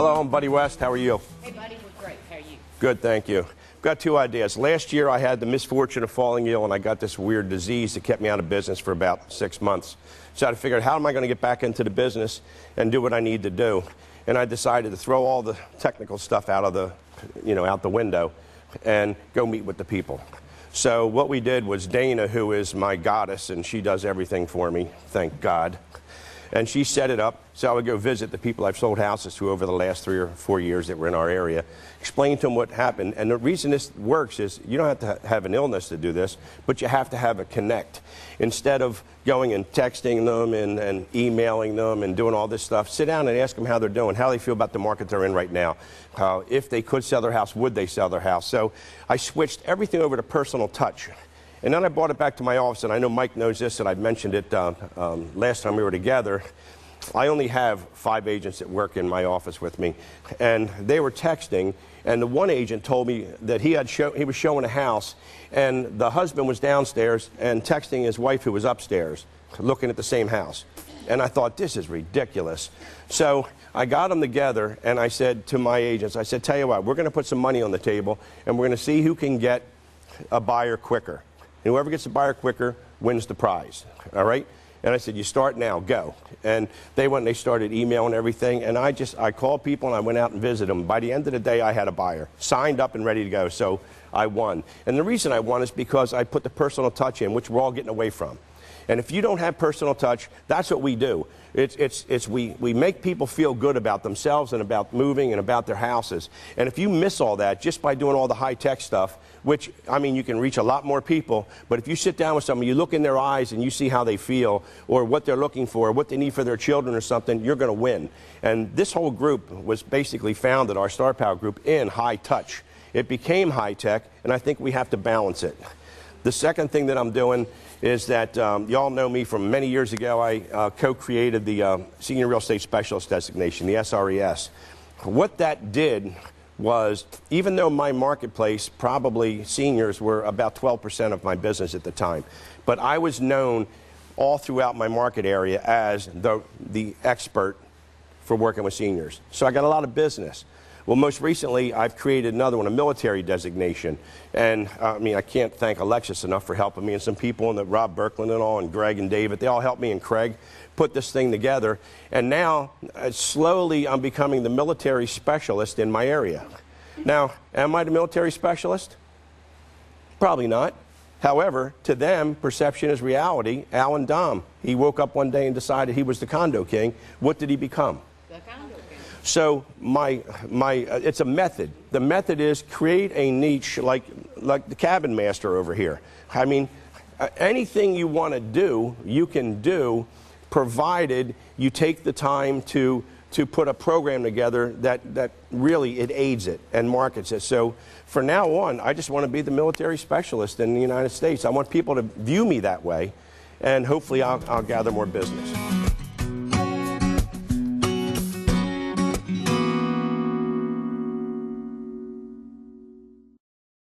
Hello, I'm Buddy West. How are you? Hey, buddy. We're great. How are you? Good, thank you. Got two ideas. Last year, I had the misfortune of falling ill, and I got this weird disease that kept me out of business for about 6 months. So I figured, how am I going to get back into the business and do what I need to do? And I decided to throw all the technical stuff out the window and go meet with the people. So what we did was Dana, who is my goddess, and she does everything for me, thank God. And she set it up so I would go visit the people I've sold houses to over the last 3 or 4 years that were in our area, explain to them what happened. And the reason this works is you don't have to have an illness to do this, but you have to have a connect. Instead of going and texting them and emailing them and doing all this stuff, sit down and ask them how they're doing, how they feel about the market they're in right now. If they could sell their house, would they sell their house? So I switched everything over to personal touch. And then I brought it back to my office, and I know Mike knows this, and I mentioned it last time we were together. I only have 5 agents that work in my office with me, and they were texting, and the one agent told me that he was showing a house, and the husband was downstairs and texting his wife who was upstairs, looking at the same house. And I thought, this is ridiculous. So I got them together, and I said to my agents, I said, tell you what, we're going to put some money on the table, and we're going to see who can get a buyer quicker. And whoever gets the buyer quicker wins the prize, all right? And I said, you start now, go. And they went and they started emailing everything, and I called people and I went out and visited them. By the end of the day, I had a buyer, signed up and ready to go, so I won. And the reason I won is because I put the personal touch in, which we're all getting away from. And if you don't have personal touch, that's what we do. We make people feel good about themselves and about moving and about their houses. And if you miss all that just by doing all the high-tech stuff, which, I mean, you can reach a lot more people, but if you sit down with someone, you look in their eyes and you see how they feel or what they're looking for or what they need for their children or something, you're going to win. And this whole group was basically founded, our Star Power group, in high touch. It became high-tech, and I think we have to balance it. The second thing that I'm doing is that y'all know me from many years ago. I co-created the Senior Real Estate Specialist designation, the CRS. What that did was, even though my marketplace, probably seniors were about 12% of my business at the time, but I was known all throughout my market area as the expert for working with seniors. So I got a lot of business. Well, most recently, I've created another one, a military designation. And I mean, I can't thank Alexis enough for helping me, and some people, and Rob Birkland and all, and Greg and David, they all helped me, and Craig put this thing together. And now, slowly, I'm becoming the military specialist in my area. Now, am I the military specialist? Probably not. However, to them, perception is reality. Alan Dom, he woke up one day and decided he was the condo king. What did he become? The condo king. So it's a method. The method is create a niche like the cabin master over here. I mean, anything you want to do, you can do, provided you take the time to put a program together that really it aids it and markets it. So for now on, I just want to be the military specialist in the United States. I want people to view me that way, and hopefully I'll gather more business.